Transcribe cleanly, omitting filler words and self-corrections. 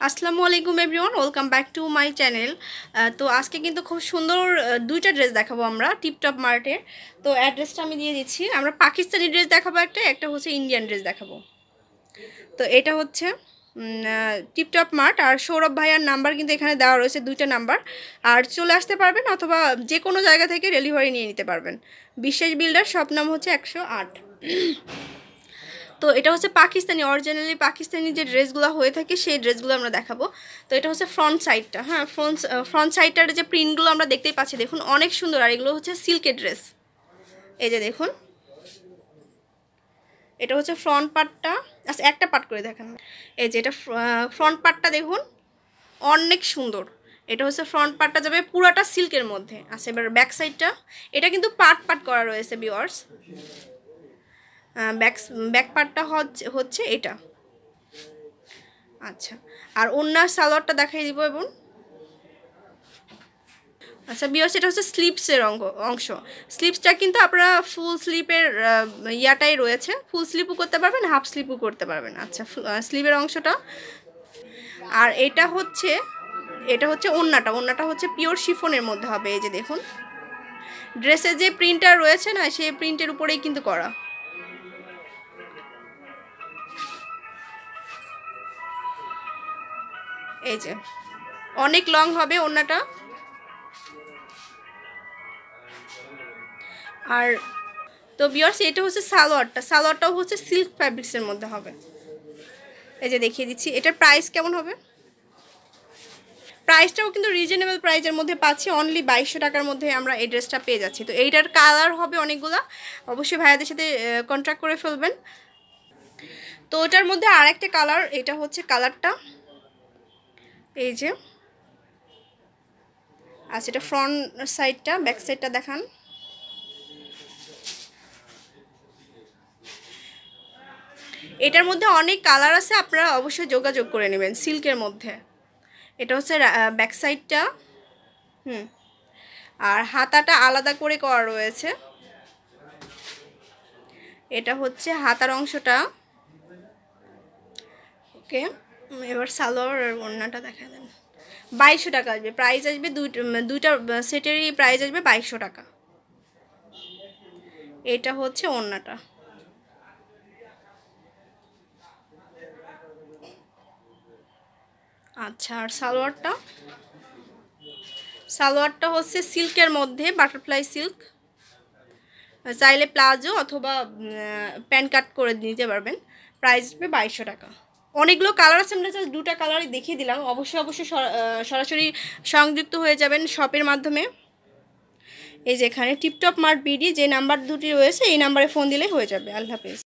আসসালামু আলাইকুম everyone, welcome back to my channel. তো আজকে কিন্তু খুব সুন্দর দুইটা ড্রেস দেখাবো আমরা টিপটপ মার্টের। তো অ্যাড্রেসটা আমি দিয়ে দিচ্ছি। আমরা পাকিস্তানি ড্রেস দেখাবো, একটা হচ্ছে ইন্ডিয়ান ড্রেস দেখাবো। তো এটা হচ্ছে টিপটপ মার্ট, আর সৌরভ ভাইয়ার নাম্বার কিন্তু এখানে দেওয়া রয়েছে, দুইটা নাম্বার। আর চলে আসতে পারবেন অথবা যে কোনো জায়গা থেকে ডেলিভারি নিয়ে নিতে পারবেন। বিশ্বাস বিল্ডার, শপ নাম হচ্ছে 108। তো এটা হচ্ছে পাকিস্তানি, অরিজিনালি পাকিস্তানি যে ড্রেসগুলো হয়ে থাকে সেই ড্রেসগুলো আমরা দেখাবো। তো এটা হচ্ছে ফ্রন্ট সাইডটা, হ্যাঁ ফ্রন্ট সাইডটার যে প্রিন্টগুলো আমরা দেখতেই পাচ্ছি, দেখুন অনেক সুন্দর। আর এগুলো হচ্ছে সিল্কের ড্রেস। এই যে দেখুন, এটা হচ্ছে ফ্রন্ট পার্টটা। আচ্ছা, একটা পার্ট করে দেখেন। এই যে এটা ফ্রন্ট পার্টটা দেখুন, অনেক সুন্দর। এটা হচ্ছে ফ্রন্ট পার্টটা যাবে পুরাটা সিল্কের মধ্যে। আচ্ছা, এবার ব্যাক সাইডটা, এটা কিন্তু পার্ট পার্ট করা রয়েছে ভিউয়ার্স। ব্যাক পার্টটা হচ্ছে এটা। আচ্ছা, আর ওন্নার সালোয়ারটা দেখাই দিব। এবং আচ্ছা ভিউয়ার্স, এটা হচ্ছে স্লিপসের অংশ। স্লিপসটা কিন্তু আপনারা ফুল স্লিপের ইয়াটাই রয়েছে, ফুল স্লিপও করতে পারবেন, হাফ স্লিপও করতে পারবেন। আচ্ছা, স্লিপের অংশটা। আর এটা হচ্ছে ওন্নাটা হচ্ছে পিওর শিফনের মধ্যে হবে। এই যে দেখুন, ড্রেসের যে প্রিন্টটা রয়েছে না, সেই প্রিন্টের উপরেই কিন্তু করা। এই যে অনেক লং হবে ওন্নাটা। আর তো ভিউয়ার্স, এটা হচ্ছে সালোয়ারটাও হচ্ছে সিল্ক ফ্যাব্রিক্সের মধ্যে হবে। এই যে দেখিয়ে দিচ্ছি এটার প্রাইস কেমন হবে। প্রাইসটাও কিন্তু রিজনেবল প্রাইসের মধ্যে পাচ্ছি, অনলি 2200 টাকার মধ্যে আমরা এই ড্রেসটা পেয়ে যাচ্ছি। তো এইটার কালার হবে অনেকগুলো, অবশ্যই ভাইয়াদের সাথে কন্ট্যাক্ট করে ফেলবেন। তো ওটার মধ্যে আরেকটা কালার, এটা হচ্ছে কালারটা। এই যে আচ্ছা, এটা ফ্রন্ট সাইডটা, ব্যাক সাইডটা দেখান। এটার মধ্যে অনেক কালার আছে, আপনারা অবশ্যই যোগাযোগ করে নেবেন, সিল্কের মধ্যে। এটা হচ্ছে ব্যাক সাইডটা। আর হাতাটা আলাদা করে করা রয়েছে। এটা হচ্ছে হাতার অংশটা। ওকে, এবার সালোয়ার আর ওড়নাটা দেখা দেন। 2200 টাকা আসবে, প্রাইস আসবে দুইটা সেটেরই প্রাইস আসবে 2200 টাকা। এটা হচ্ছে ওড়নাটা। আচ্ছা, আর সালোয়ারটা হচ্ছে সিল্কের মধ্যে, বাটারফ্লাই সিল্ক। চাইলে প্লাজো অথবা প্যান্ট কাট করে নিতে পারবেন। প্রাইস আসবে 2200 টাকা। অনেকগুলো কালার আছে, আমরা জাস্ট দুটা কালারই দেখিয়ে দিলাম। অবশ্যই সরাসরি সংযুক্ত হয়ে যাবেন শপের মাধ্যমে। এই যে এখানে টিপটপ মার্ট বিডি যে নাম্বার দুটি রয়েছে, এই নাম্বারে ফোন দিলেই হয়ে যাবে। আল্লাহ হাফেজ।